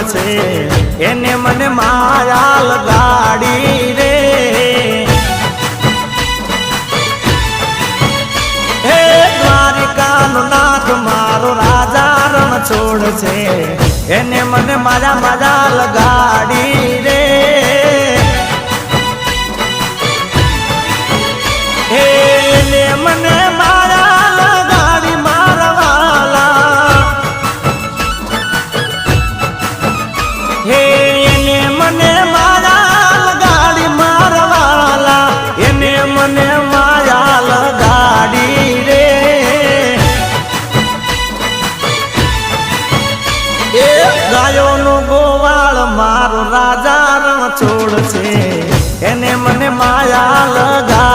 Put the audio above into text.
છે એને મને માયા લગાડી રે હે દ્વારિકાનો નાથ મારો રાજા રણ છોડ છે એને મને માયા લગાડી રે એને મને માયા લગાડી મારવાલા હે એને મને માયા લગાડી મારવાલા એને મને માયા લગાડી રે એ ગાયોનો ગોવાળ મારો રાજા રણ છોડ છે એને મને માયા લગાડી